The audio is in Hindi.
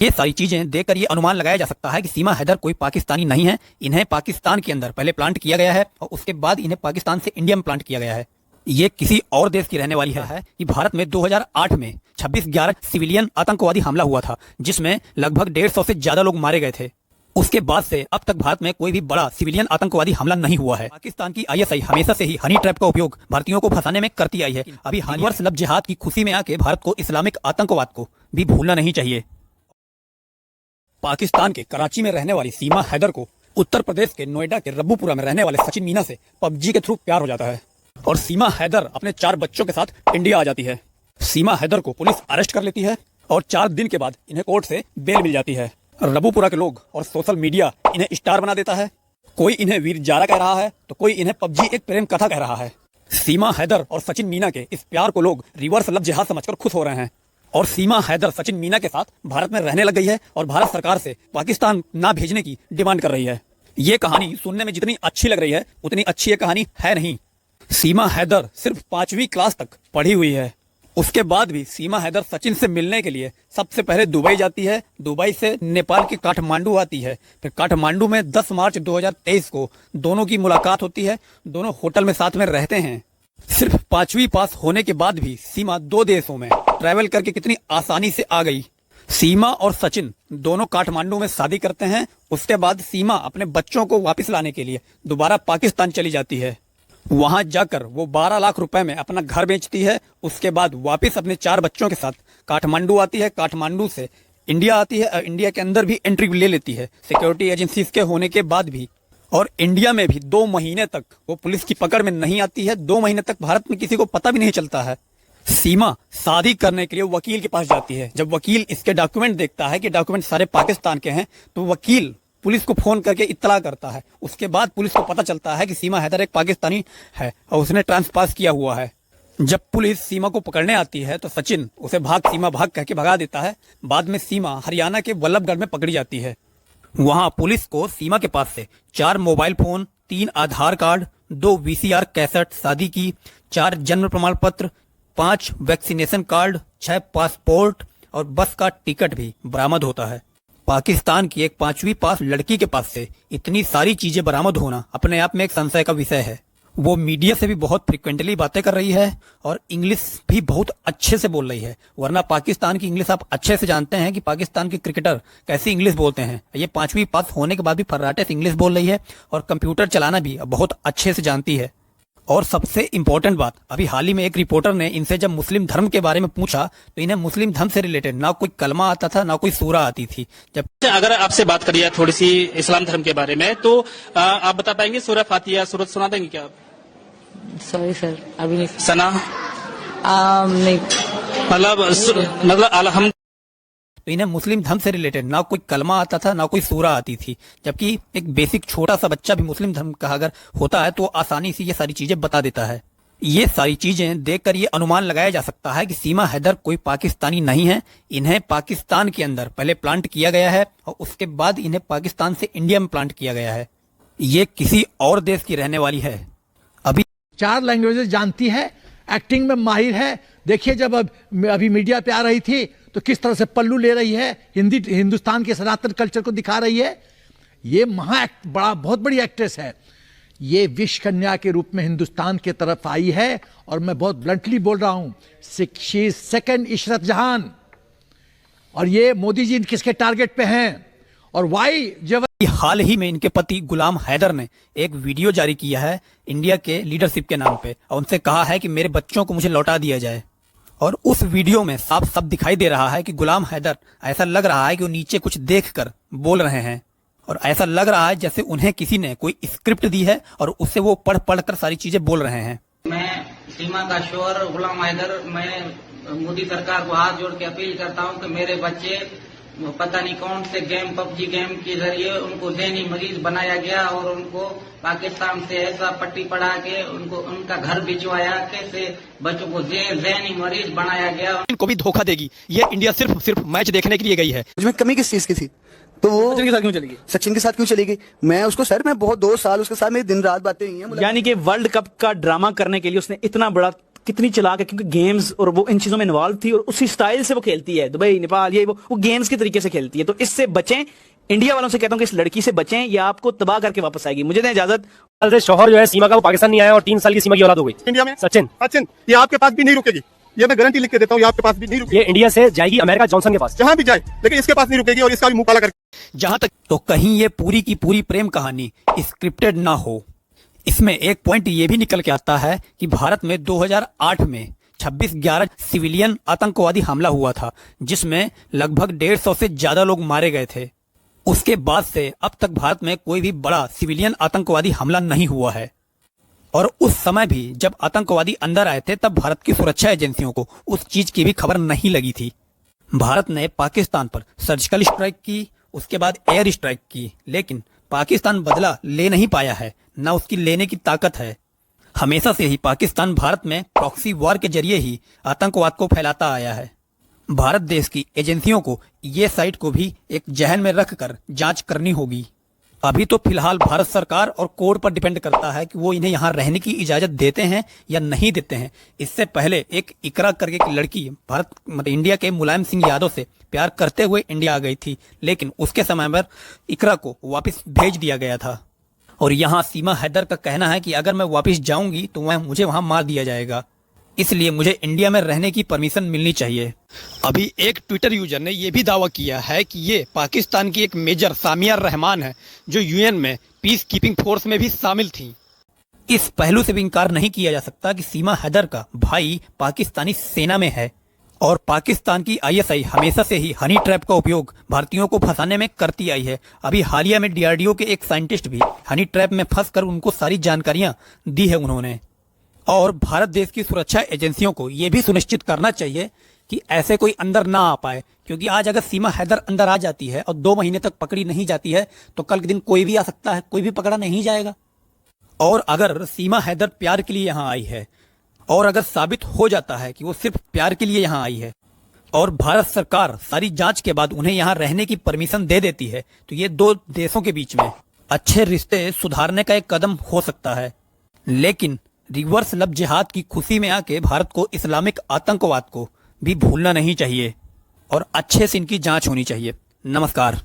ये सारी चीजें देखकर ये अनुमान लगाया जा सकता है कि सीमा हैदर कोई पाकिस्तानी नहीं है। इन्हें पाकिस्तान के अंदर पहले प्लांट किया गया है और उसके बाद इन्हें पाकिस्तान से इंडिया में प्लांट किया गया है। ये किसी और देश की रहने वाली है कि भारत में 2008 में 26/11 सिविलियन आतंकवादी हमला हुआ था, जिसमें लगभग 150 से ज्यादा लोग मारे गए थे। उसके बाद से अब तक भारत में कोई भी बड़ा सिविलियन आतंकवादी हमला नहीं हुआ है। पाकिस्तान की ISI हमेशा से ही हनी ट्रैप का उपयोग भारतीयों को फंसाने में करती आई है। अभी वर्ष लब जिहाद की खुशी में आके भारत को इस्लामिक आतंकवाद को भी भूलना नहीं चाहिए। पाकिस्तान के कराची में रहने वाली सीमा हैदर को उत्तर प्रदेश के नोएडा के रब्बूपुरा में रहने वाले सचिन मीना से PUBG के थ्रू प्यार हो जाता है और सीमा हैदर अपने 4 बच्चों के साथ इंडिया आ जाती है। सीमा हैदर को पुलिस अरेस्ट कर लेती है और 4 दिन के बाद इन्हें कोर्ट से बेल मिल जाती है। रब्बूपुरा के लोग और सोशल मीडिया इन्हें स्टार बना देता है। कोई इन्हें वीर जारा कह रहा है तो कोई इन्हें PUBG एक प्रेम कथा कह रहा है। सीमा हैदर और सचिन मीना के इस प्यार को लोग रिवर्स लब जिहाद समझकर खुश हो रहे हैं और सीमा हैदर सचिन मीना के साथ भारत में रहने लग गई है और भारत सरकार से पाकिस्तान ना भेजने की डिमांड कर रही है। ये कहानी सुनने में जितनी अच्छी लग रही है उतनी अच्छी ये कहानी है नहीं। सीमा हैदर सिर्फ 5वीं क्लास तक पढ़ी हुई है। उसके बाद भी सीमा हैदर सचिन से मिलने के लिए सबसे पहले दुबई जाती है। दुबई से नेपाल के काठमांडू आती है। फिर काठमांडू में 10 मार्च 2023 को दोनों की मुलाकात होती है। दोनों होटल में साथ में रहते हैं। सिर्फ 5वीं पास होने के बाद भी सीमा 2 देशों में ट्रैवल करके कितनी आसानी से आ गई। सीमा और सचिन दोनों काठमांडू में शादी करते हैं। उसके बाद सीमा अपने बच्चों को वापस लाने के लिए दोबारा पाकिस्तान चली जाती है। वहां जाकर वो 12 लाख रुपए में अपना घर बेचती है। उसके बाद वापस अपने 4 बच्चों के साथ काठमांडू आती है। काठमांडू से इंडिया आती है और इंडिया के अंदर भी एंट्री ले लेती है सिक्योरिटी एजेंसीज के होने के बाद भी। और इंडिया में भी 2 महीने तक वो पुलिस की पकड़ में नहीं आती है। 2 महीने तक भारत में किसी को पता भी नहीं चलता है। सीमा शादी करने के लिए वकील के पास जाती है। जब वकील इसके डॉक्यूमेंट देखता है कि डॉक्यूमेंट सारे पाकिस्तान के हैं तो वकील पुलिस को फोन करके इत्तला करता है। उसके बाद पुलिस को पता चलता है कि सीमा हैदर एक पाकिस्तानी है और उसने ट्रांसपास किया हुआ है। जब पुलिस सीमा को पकड़ने आती है तो सचिन उसे भाग सीमा भाग कह के भगा देता है। बाद में सीमा हरियाणा के वल्लभगढ़ में पकड़ी जाती है। वहां पुलिस को सीमा के पास से 4 मोबाइल फोन, 3 आधार कार्ड, 2 VCR कैसेट शादी की, 4 जन्म प्रमाण पत्र, 5 वैक्सीनेशन कार्ड, 6 पासपोर्ट और बस का टिकट भी बरामद होता है। पाकिस्तान की एक 5वीं पास लड़की के पास से इतनी सारी चीजें बरामद होना अपने आप में एक संशय का विषय है। वो मीडिया से भी बहुत फ्रिक्वेंटली बातें कर रही है और इंग्लिश भी बहुत अच्छे से बोल रही है। वरना पाकिस्तान की इंग्लिश आप अच्छे से जानते हैं कि पाकिस्तान के क्रिकेटर कैसी इंग्लिश बोलते हैं। ये 5वीं पास होने के बाद भी फर्राटे से इंग्लिश बोल रही है और कंप्यूटर चलाना भी बहुत अच्छे से जानती है। और सबसे इम्पोर्टेंट बात, अभी हाल ही में एक रिपोर्टर ने इनसे जब मुस्लिम धर्म के बारे में पूछा तो इन्हें मुस्लिम धर्म से रिलेटेड ना कोई कलमा आता था ना कोई सूरा आती थी। जब अगर आपसे बात करिए थोड़ी सी इस्लाम धर्म के बारे में तो आप बता पाएंगे सूरह फातिहा सूरत सुना देंगे क्या आप? सॉरी सर, अभी नहीं सना नहीं मतलब अलहम्द तो इन्हें मुस्लिम धर्म से रिलेटेड ना कोई कलमा आता था ना कोई सूरा आती थी। जबकि एक बेसिक छोटा सा बच्चा भी मुस्लिम धर्म का अगर होता है तो आसानी से ये सारी चीजें बता देता है। ये सारी चीजें देखकर ये अनुमान लगाया जा सकता है कि सीमा हैदर कोई पाकिस्तानी नहीं है। इन्हें पाकिस्तान के अंदर पहले प्लांट किया गया है और उसके बाद इन्हें पाकिस्तान से इंडिया में प्लांट किया गया है। ये किसी और देश की रहने वाली है। अभी 4 लैंग्वेजेस जानती है, एक्टिंग में माहिर है। देखिए जब अभी मीडिया पे आ रही थी तो किस तरह से पल्लू ले रही है, हिंदुस्तान के सनातन कल्चर को दिखा रही है। ये बहुत बड़ी एक्ट्रेस है। ये विश्व कन्या के रूप में हिंदुस्तान की तरफ आई है और मैं बहुत ब्लंटली बोल रहा हूं, शी इज सेकंड इशरत जहान। और ये मोदी जी किसके टारगेट पे हैं और वाई जब हाल ही में इनके पति गुलाम हैदर ने एक वीडियो जारी किया है इंडिया के लीडरशिप के नाम पे और उनसे कहा है कि मेरे बच्चों को मुझे लौटा दिया जाए। और उस वीडियो में साफ साफ दिखाई दे रहा है कि गुलाम हैदर ऐसा लग रहा है कि वो नीचे कुछ देखकर बोल रहे हैं और ऐसा लग रहा है जैसे उन्हें किसी ने कोई स्क्रिप्ट दी है और उससे वो पढ़ कर सारी चीजें बोल रहे हैं। मैं सीमा का शोहर गुलाम हैदर, मैं मोदी सरकार को हाथ जोड़ के अपील करता हूं कि मेरे बच्चे पता नहीं कौन से गेम PUBG गेम के जरिए उनको ज़हनी मरीज बनाया गया और उनको पाकिस्तान से ऐसा पट्टी पढ़ा के उनको उनका घर भिजवाया, कैसे बच्चों को ज़हनी मरीज बनाया गया। इनको भी धोखा देगी। ये इंडिया सिर्फ मैच देखने के लिए गई है। मुझमें कमी किस चीज की थी? तो वो सचिन के साथ क्यों चली गई? सचिन के साथ क्यों चली गई? मैं उसको सर मैं बहुत 2 साल उसके साथ मेरी दिन रात बातें हुई हैं। यानी कि वर्ल्ड कप का ड्रामा करने के लिए उसने इतना बड़ा कितनी चालाक है, क्योंकि गेम्स और वो इन चीजों में इन्वॉल्व थी और उसी स्टाइल से वो खेलती है, दुबई नेपाल ये वो गेम्स के तरीके से खेलती है। तो इससे बचें, इंडिया वालों से कहता हूं कि इस लड़की से बचें या आपको तबाह करके वापस आएगी। मुझे दें इजाजत। शोहर जो है सीमा का, वो पाकिस्तान नहीं आया और 3 साल की सीमा की औलाद हो गई इंडिया में। सचिन ये आपके पास भी नहीं रुकेगी, ये मैं गारंटी लिख के देता हूँ, ये आपके पास भी नहीं रुकेगी। ये इंडिया से जाएगी अमेरिका जॉनसन के पास, जहां भी जाए, लेकिन इसके पास नहीं रुकेगी और इसका भी मुंह काला करके। जहां तक तो कहीं ये पूरी की पूरी प्रेम कहानी स्क्रिप्टेड ना हो। इसमें एक पॉइंट ये भी निकल के आता है कि भारत में 2008 में 26/11 सिविलियन आतंकवादी हमला हुआ था, जिसमें लगभग 150 से ज्यादा लोग मारे गए थे। उसके बाद से अब तक भारत में कोई भी बड़ा सिविलियन आतंकवादी हमला नहीं हुआ है। और उस समय भी जब आतंकवादी अंदर आए थे, तब भारत की सुरक्षा एजेंसियों को उस चीज की भी खबर नहीं लगी थी। भारत ने पाकिस्तान पर सर्जिकल स्ट्राइक की, उसके बाद एयर स्ट्राइक की, लेकिन पाकिस्तान बदला ले नहीं पाया है, ना उसकी लेने की ताकत है। हमेशा से ही पाकिस्तान भारत में प्रॉक्सी वॉर के जरिए ही आतंकवाद को फैलाता आया है। भारत देश की एजेंसियों को ये साइट को भी एक जहन में रखकर जांच करनी होगी। अभी तो फिलहाल भारत सरकार और कोर्ट पर डिपेंड करता है कि वो इन्हें यहाँ रहने की इजाजत देते हैं या नहीं देते हैं। इससे पहले एक इकरा करके एक लड़की मतलब इंडिया के मुलायम सिंह यादव से प्यार करते हुए इंडिया आ गई थी, लेकिन उसके समय पर इकरा को वापस भेज दिया गया था। और यहाँ सीमा हैदर का कहना है कि अगर मैं वापस जाऊंगी तो मुझे वहां मार दिया जाएगा, इसलिए मुझे इंडिया में रहने की परमिशन मिलनी चाहिए। अभी एक ट्विटर यूजर ने यह भी दावा किया है कि ये पाकिस्तान की एक मेजर सामिया रहमान है, जो यूएन में पीस कीपिंग फोर्स में भी शामिल थी। इस पहलू से भी इनकार नहीं किया जा सकता कि सीमा हैदर का भाई पाकिस्तानी सेना में है और पाकिस्तान की आईएसआई हमेशा से ही हनी ट्रैप का उपयोग भारतीयों को फंसाने में करती आई है। अभी हालिया में डीआरडीओ के एक साइंटिस्ट भी हनी ट्रैप में फंसकर उनको सारी जानकारियां दी है उन्होंने। और भारत देश की सुरक्षा एजेंसियों को यह भी सुनिश्चित करना चाहिए कि ऐसे कोई अंदर ना आ पाए, क्योंकि आज अगर सीमा हैदर अंदर आ जाती है और 2 महीने तक पकड़ी नहीं जाती है तो कल के दिन कोई भी आ सकता है, कोई भी पकड़ा नहीं जाएगा। और अगर सीमा हैदर प्यार के लिए यहाँ आई है और अगर साबित हो जाता है कि वो सिर्फ प्यार के लिए यहाँ आई है और भारत सरकार सारी जांच के बाद उन्हें यहाँ रहने की परमिशन दे देती है, तो ये 2 देशों के बीच में अच्छे रिश्ते सुधारने का एक कदम हो सकता है। लेकिन रिवर्स लब जिहाद की खुशी में आके भारत को इस्लामिक आतंकवाद को भी भूलना नहीं चाहिए और अच्छे से इनकी जांच होनी चाहिए। नमस्कार।